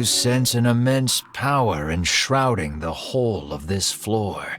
sense an immense power enshrouding the whole of this floor.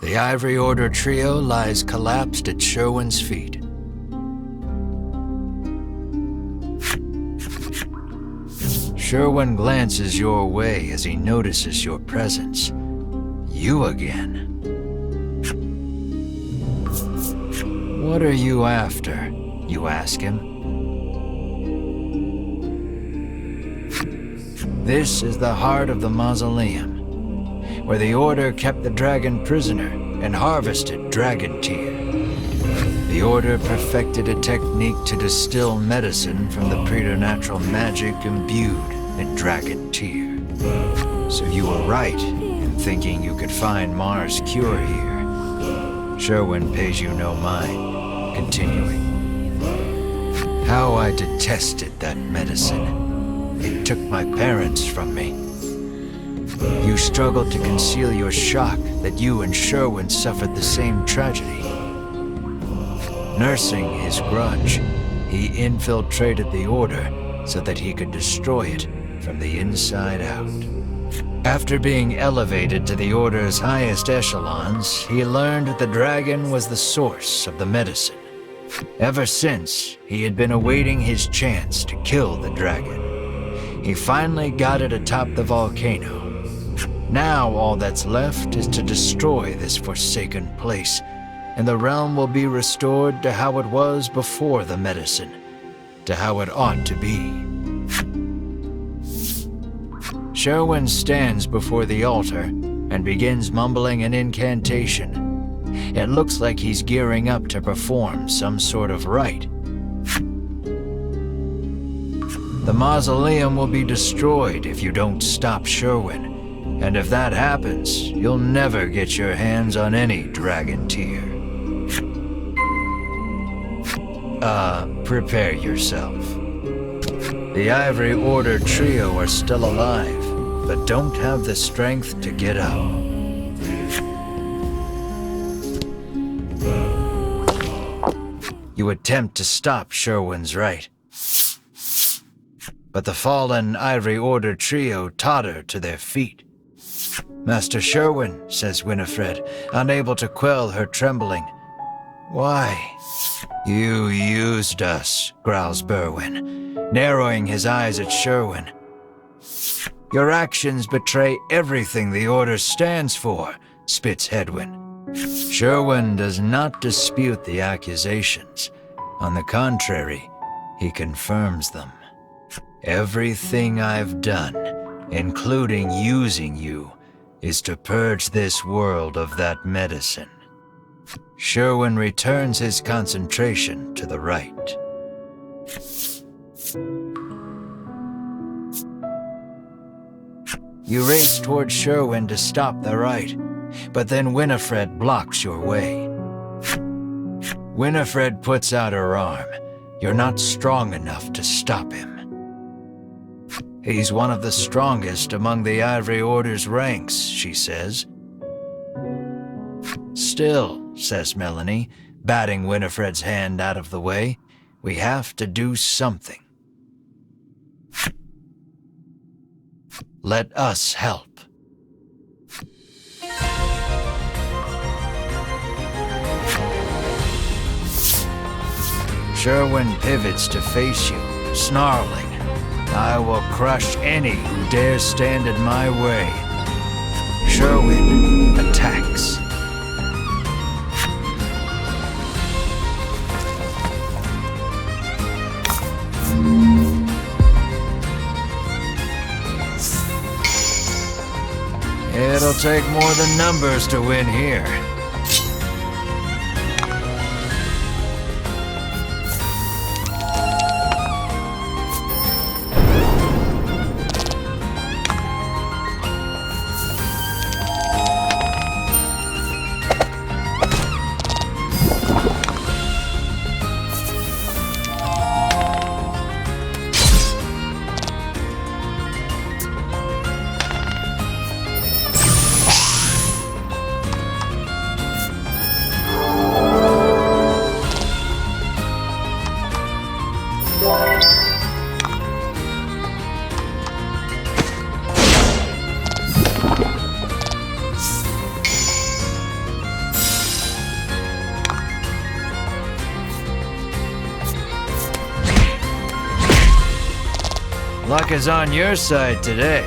The Ivory Order trio lies collapsed at Sherwin's feet. Sherwin glances your way as he notices your presence. You again. What are you after? You ask him. This is the heart of the mausoleum, where the Order kept the dragon prisoner and harvested dragon tear. The Order perfected a technique to distill medicine from the preternatural magic imbued in dragon tear. So you were right in thinking you could find Mars' cure here. Sherwin pays you no mind, continuing. How I detested that medicine. It took my parents from me. You struggled to conceal your shock that you and Sherwin suffered the same tragedy. Nursing his grudge, he infiltrated the Order so that he could destroy it from the inside out. After being elevated to the Order's highest echelons, he learned that the dragon was the source of the medicine. Ever since, he had been awaiting his chance to kill the dragon. He finally got it atop the volcano. Now all that's left is to destroy this forsaken place, and the realm will be restored to how it was before the medicine, to how it ought to be. Sherwin stands before the altar and begins mumbling an incantation. It looks like he's gearing up to perform some sort of rite. The mausoleum will be destroyed if you don't stop Sherwin. And if that happens, you'll never get your hands on any dragon tear. Prepare yourself. The Ivory Order trio are still alive, but don't have the strength to get up. You attempt to stop Sherwin's rite. But the fallen Ivory Order trio totter to their feet. Master Sherwin, says Winifred, unable to quell her trembling. Why? You used us, growls Berwin, narrowing his eyes at Sherwin. Your actions betray everything the Order stands for, spits Hedwin. Sherwin does not dispute the accusations. On the contrary, he confirms them. Everything I've done, including using you, is to purge this world of that medicine. Sherwin returns his concentration to the rite. You race toward Sherwin to stop the rite, but then Winifred blocks your way. Winifred puts out her arm. You're not strong enough to stop him. He's one of the strongest among the Ivory Order's ranks, she says. Still, says Melanie, batting Winifred's hand out of the way, we have to do something. Let us help. Sherwin pivots to face you, snarling. I will crush any who dare stand in my way. Sherwin attacks. It'll take more than numbers to win here. Luck is on your side today.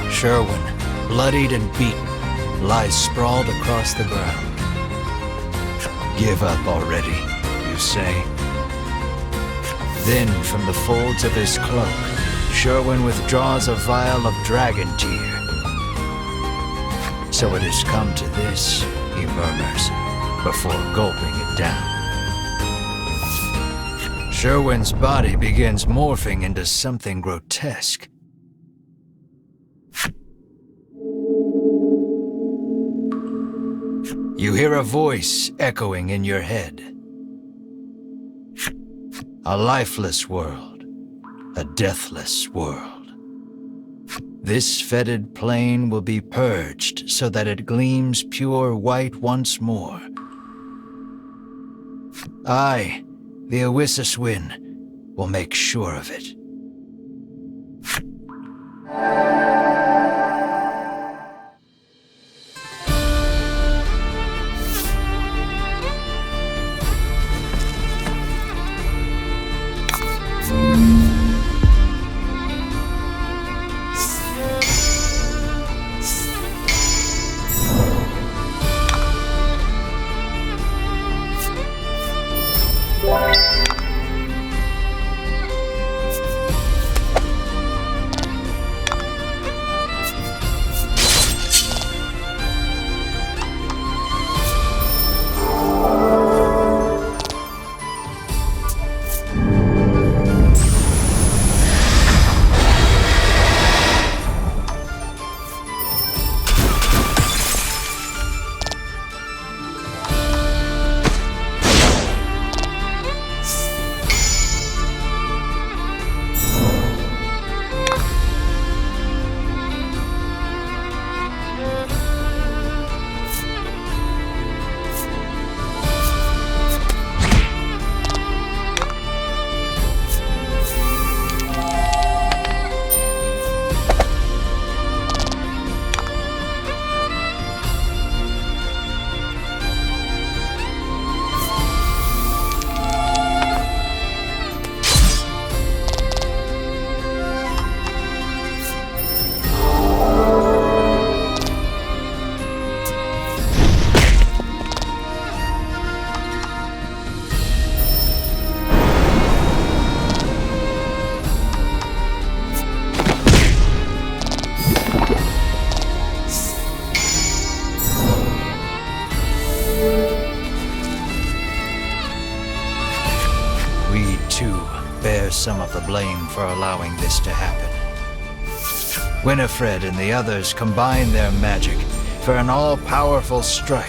Sherwin, bloodied and beaten, lies sprawled across the ground. Give up already, you say? Then, from the folds of his cloak, Sherwin withdraws a vial of dragon tear. So it has come to this, he murmurs, before gulping it down. Sherwin's body begins morphing into something grotesque. You hear a voice echoing in your head. A lifeless world, a deathless world. This fetid plane will be purged so that it gleams pure white once more. I, the Owissuswin, will make sure of it. Some of the blame for allowing this to happen. Winifred and the others combine their magic for an all-powerful strike.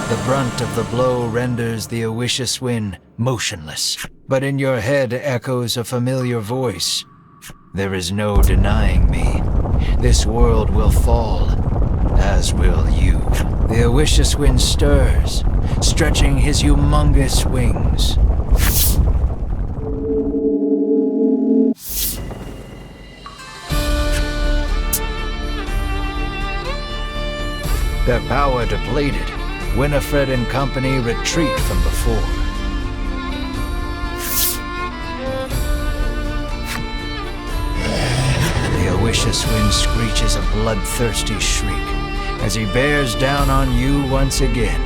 The brunt of the blow renders the Owissuswin motionless, but in your head echoes a familiar voice. There is no denying me. This world will fall, as will you. The Owissuswin stirs, stretching his humongous wings. Their power depleted, Winifred and company retreat from before. The Owissuswin screeches a bloodthirsty shriek as he bears down on you once again.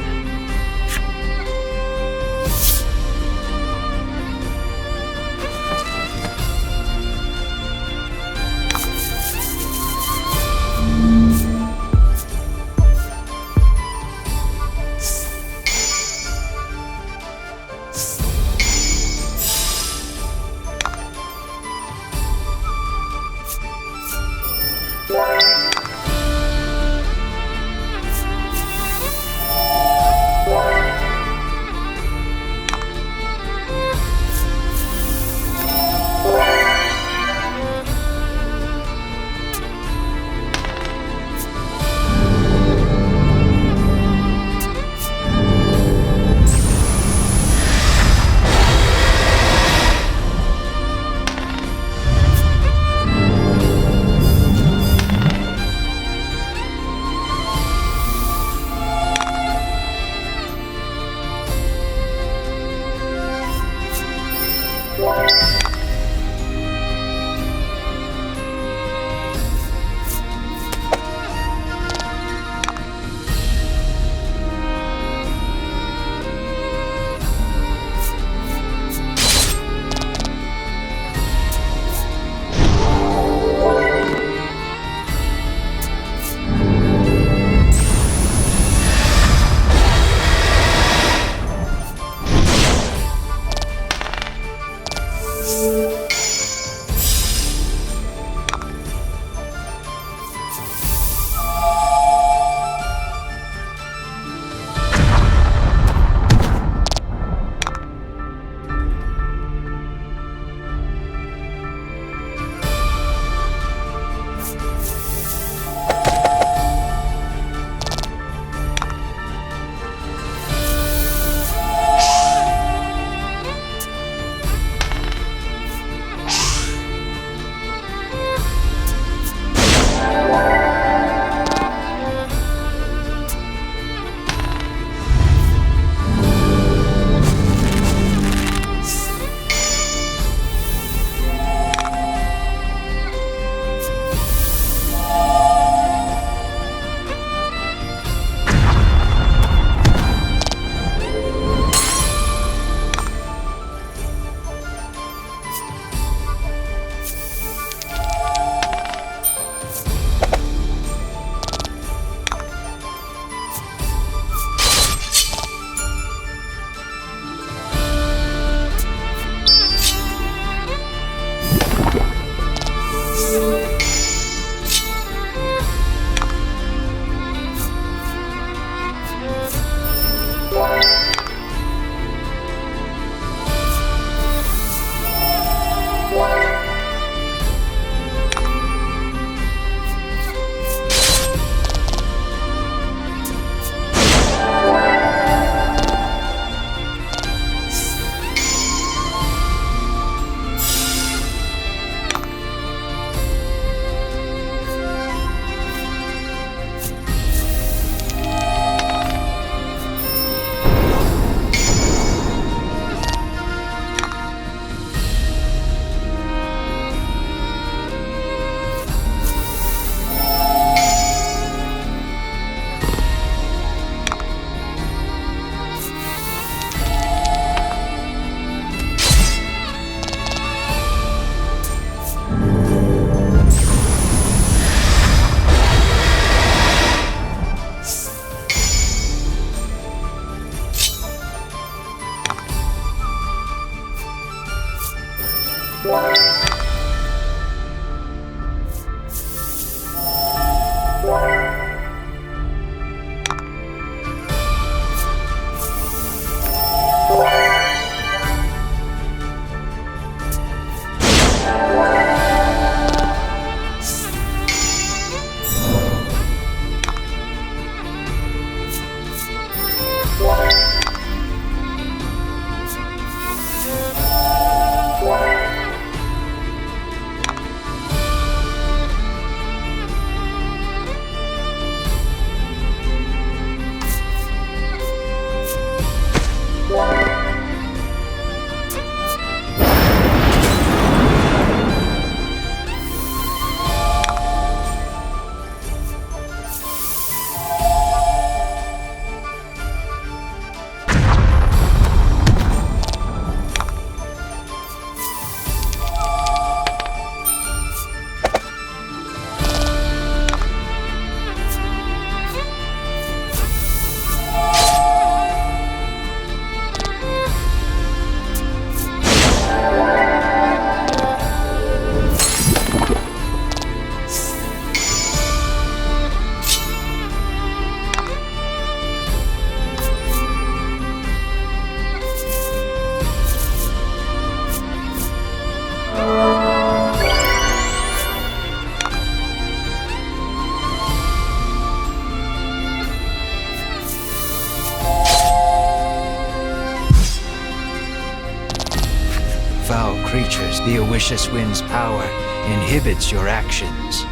creatures, the Owicious Wind's power inhibits your actions.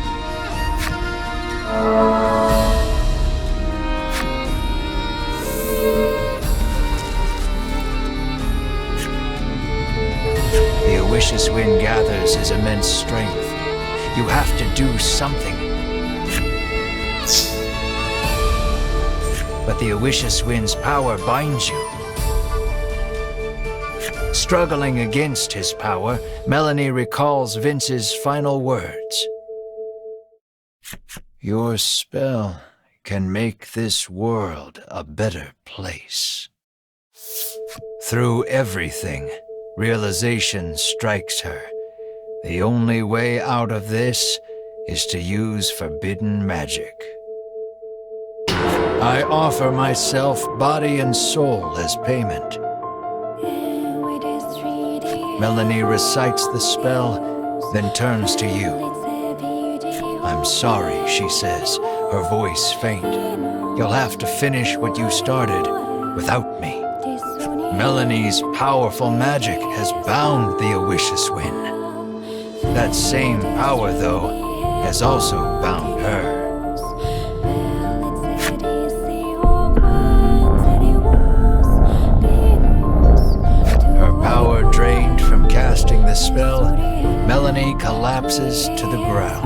The Owicious Wind gathers his immense strength. You have to do something. But the Owicious Wind's power binds you. Struggling against his power, Melanie recalls Vince's final words. Your spell can make this world a better place. Through everything, realization strikes her. The only way out of this is to use forbidden magic. I offer myself, body and soul, as payment. Melanie recites the spell, then turns to you. I'm sorry, she says, her voice faint. You'll have to finish what you started without me. Melanie's powerful magic has bound the Owicious Wind. That same power, though, has also bound her. Casting the spell, Melanie collapses to the ground.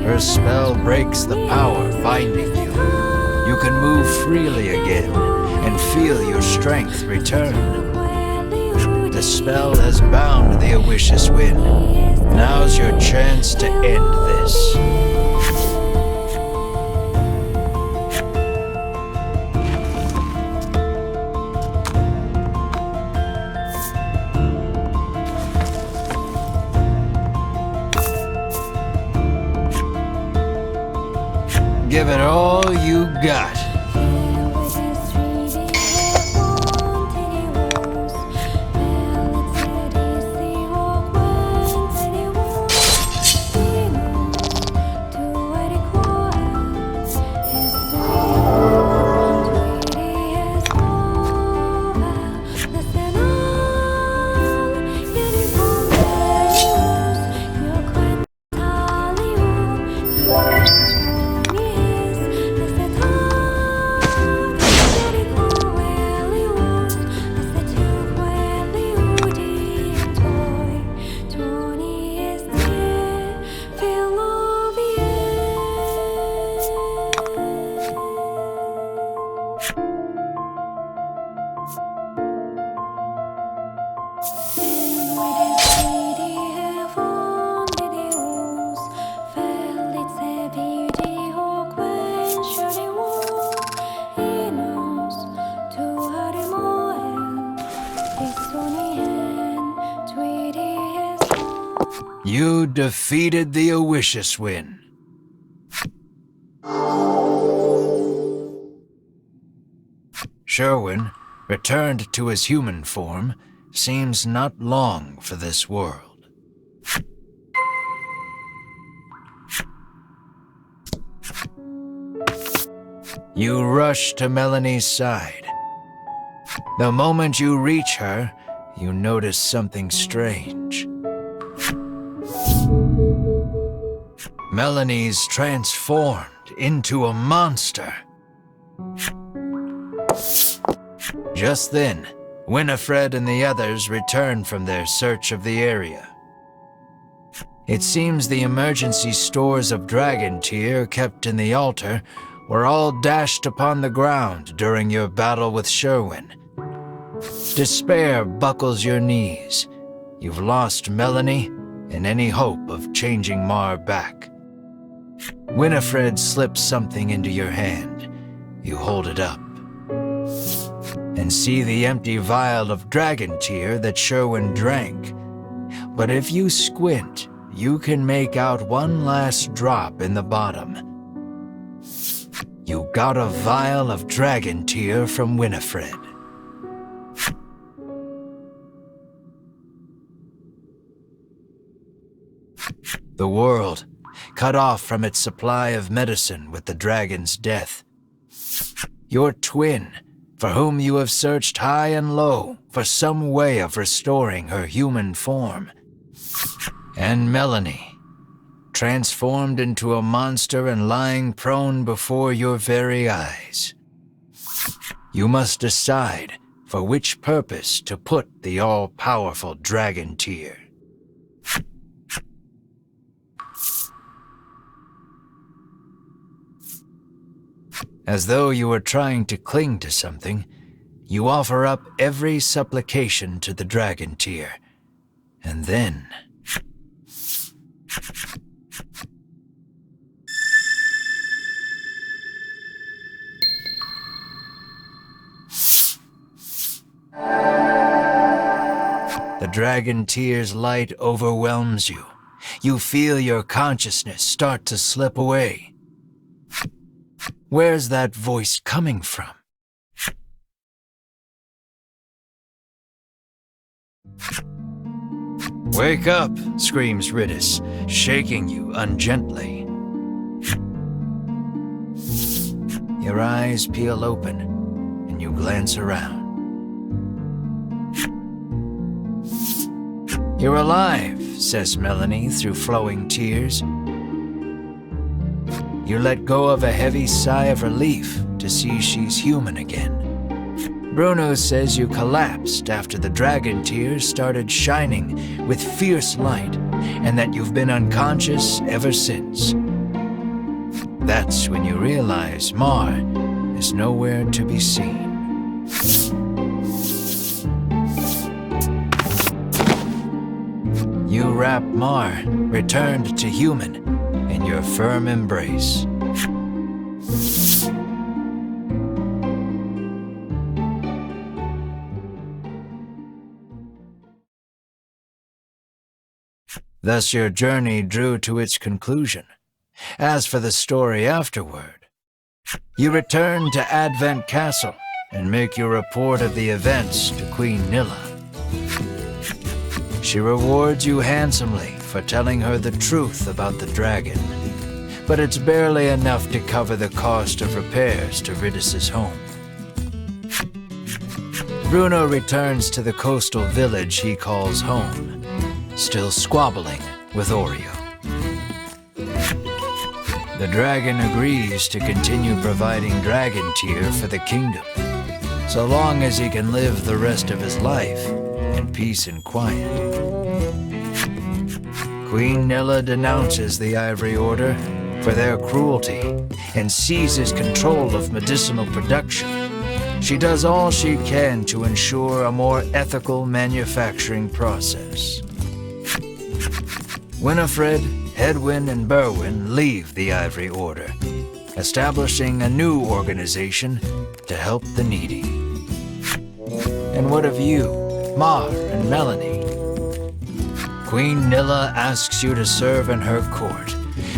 Her spell breaks the power binding you. You can move freely again and feel your strength return. The spell has bound the Owicious Wind. Now's your chance to end this. Give it all you got. You defeated the Owicious Wind. Sherwin, returned to his human form, seems not long for this world. You rush to Melanie's side. The moment you reach her, you notice something strange. Melanie's transformed into a monster. Just then, Winifred and the others return from their search of the area. It seems the emergency stores of dragon tear kept in the altar were all dashed upon the ground during your battle with Sherwin. Despair buckles your knees. You've lost Melanie and any hope of changing Mar back. Winifred slips something into your hand. You hold it up and see the empty vial of dragon tear that Sherwin drank. But if you squint, you can make out one last drop in the bottom. You got a vial of dragon tear from Winifred. The world, cut off from its supply of medicine with the dragon's death. Your twin, for whom you have searched high and low for some way of restoring her human form. And Melanie, transformed into a monster and lying prone before your very eyes. You must decide for which purpose to put the all-powerful dragon tear. As though you were trying to cling to something, you offer up every supplication to the dragon tear, and then... the dragon tear's light overwhelms you. You feel your consciousness start to slip away. Where's that voice coming from? Wake up, screams Ridis, shaking you ungently. Your eyes peel open, and you glance around. You're alive, says Melanie through flowing tears. You let go of a heavy sigh of relief to see she's human again. Bruno says you collapsed after the dragon tears started shining with fierce light, and that you've been unconscious ever since. That's when you realize Mar is nowhere to be seen. You wrap Mar, returned to human, in your firm embrace. Thus your journey drew to its conclusion. As for the story afterward, you return to Advent Castle and make your report of the events to Queen Nilla. She rewards you handsomely for telling her the truth about the dragon, but it's barely enough to cover the cost of repairs to Ridis' home. Bruno returns to the coastal village he calls home, still squabbling with Oreo. The dragon agrees to continue providing dragon tear for the kingdom, so long as he can live the rest of his life in peace and quiet. Queen Nilla denounces the Ivory Order for their cruelty and seizes control of medicinal production. She does all she can to ensure a more ethical manufacturing process. Winifred, Hedwyn, and Berwin leave the Ivory Order, establishing a new organization to help the needy. And what of you, Mar and Melanie? Queen Nilla asks you to serve in her court,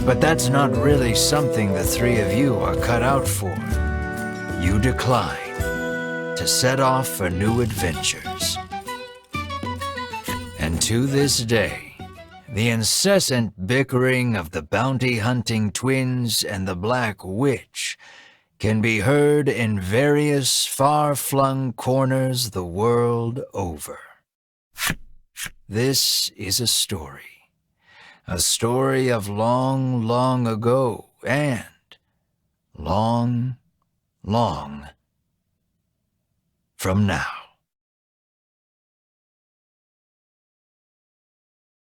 but that's not really something the three of you are cut out for. You decline to set off for new adventures. And to this day, the incessant bickering of the bounty-hunting twins and the Black Witch can be heard in various far-flung corners the world over. This is a story of long, long ago and long, long from now.